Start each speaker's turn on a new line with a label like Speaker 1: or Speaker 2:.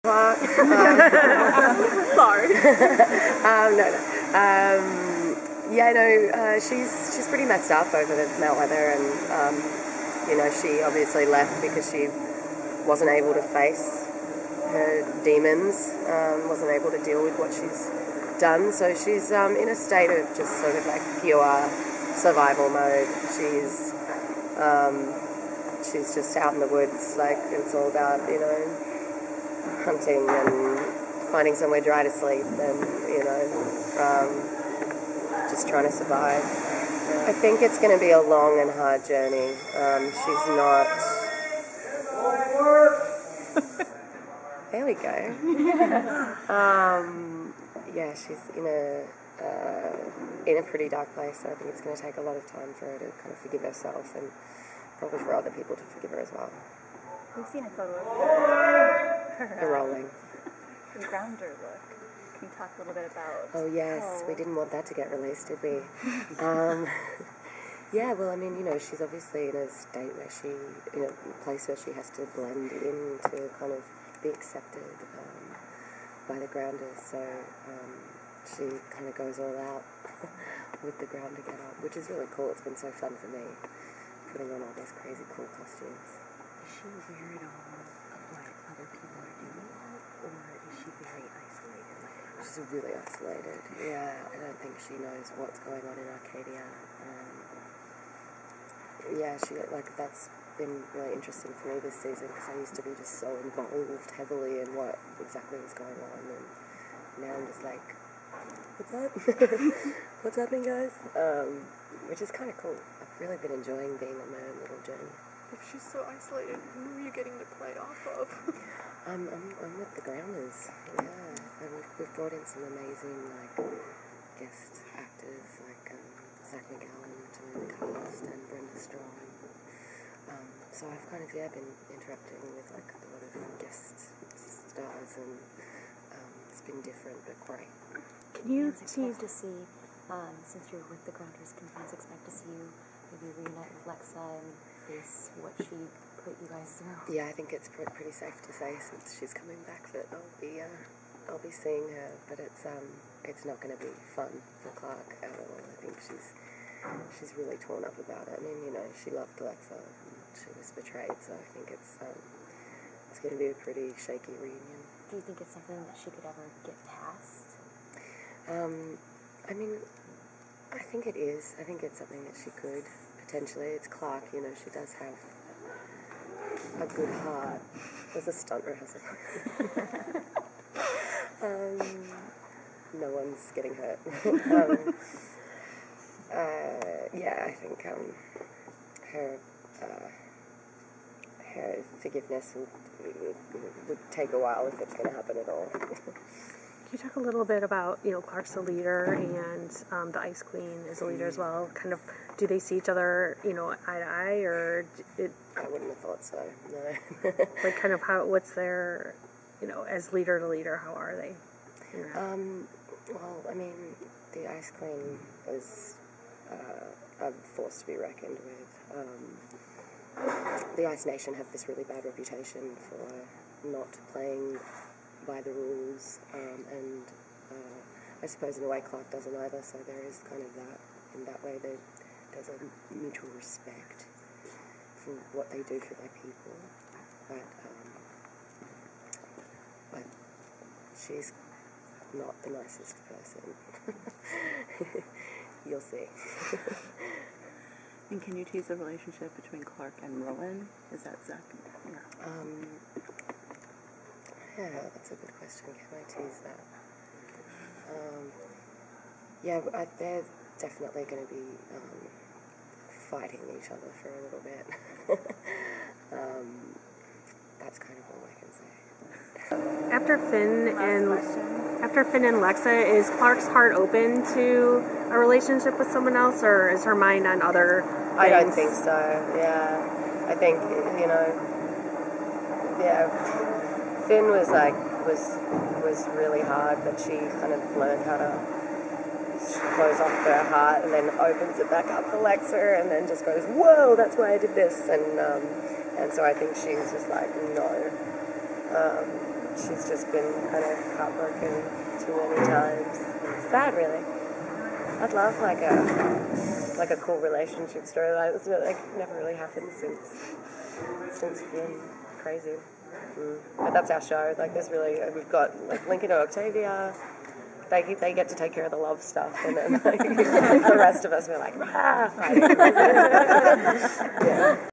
Speaker 1: Sorry.
Speaker 2: She's pretty messed up over the Melweather, and she obviously left because she wasn't able to face her demons, wasn't able to deal with what she's done. So she's in a state of just sort of like pure survival mode. She's just out in the woods, like it's all about hunting and finding somewhere dry to sleep, and just trying to survive. I think it's going to be a long and hard journey. She's not. There we go. She's in a pretty dark place. So I think it's going to take a lot of time for her to kind of forgive herself, and probably for other people to forgive her as well.
Speaker 1: We've seen a photo of
Speaker 2: The rolling.
Speaker 1: The grounder look. Can you talk a little bit about...
Speaker 2: Oh, yes. We didn't want that to get released, did we? She's obviously in a state where in a place where she has to blend in to kind of be accepted by the grounders. So she kind of goes all out with the grounder get up, which is really cool. It's been so fun for me, putting on all these crazy cool costumes.
Speaker 3: Is she aware at all of what other people are doing, or is she very isolated?
Speaker 2: She's really isolated. Yeah, I don't think she knows what's going on in Arcadia. That's been really interesting for me this season, because I used to be just so involved heavily in what exactly was going on, and now I'm just like, what's up? What's happening, guys? Which is kind of cool. I've really been enjoying being on my own little journey.
Speaker 1: If she's so isolated, who are you getting to play off of?
Speaker 2: I'm with the Grounders, yeah. And we've brought in some amazing, guest actors, Zach McGowan to the cast, and Brenda Strong. So I've kind of, been interacting with, a lot of guest stars, and it's been different, but great.
Speaker 3: Can you expect to see, since you're with the Grounders, can fans expect to see you maybe reunite with Lexa and face what she put you guys through?
Speaker 2: Yeah, I think it's pretty safe to say, since she's coming back, that I'll be seeing her, but it's not going to be fun for Clark at all. I think she's really torn up about it. I mean, she loved Lexa, and she was betrayed, so I think it's going to be a pretty shaky reunion.
Speaker 3: Do you think it's something that she could ever get past?
Speaker 2: I think it is. I think it's something that she could, potentially. It's Clark, she does have a good heart. There's a stunt rehearsal. No one's getting hurt. I think her forgiveness would take a while, if it's going to happen at all.
Speaker 4: Can you talk a little bit about, Clark's the leader, and the Ice Queen is the leader as well? Kind of, do they see each other, eye to eye, or
Speaker 2: I wouldn't have thought so. No.
Speaker 4: What's their, as leader to leader, how are they?
Speaker 2: The Ice Queen is a force to be reckoned with. The Ice Nation have this really bad reputation for not playing by the rules, and I suppose in a way Clark doesn't either, so there is kind of that. In that way there's a mutual respect for what they do for their people, but she's not the nicest person. You'll see.
Speaker 5: And can you tease the relationship between Clark and Rowan? Is that Zach?
Speaker 2: Yeah, that's a good question. Can I tease that? They're definitely going to be fighting each other for a little bit. That's kind of all I can say.
Speaker 4: After Finn and Lexa, is Clark's heart open to a relationship with someone else, or is her mind on other things?
Speaker 2: I don't think so. Yeah, I think Finn was really hard, but she kind of learned how to close off her heart and then opens it back up for Lexa, and then just goes, whoa, that's why I did this, and so I think she's just like, no. she's just been kind of heartbroken too many times. Sad, really. I'd love like a cool relationship story like this. Never really happened since Finn. Crazy. But that's our show. Like, there's really, we've got like Lincoln and Octavia. They get to take care of the love stuff, and then like, the rest of us we're like fighting. Yeah.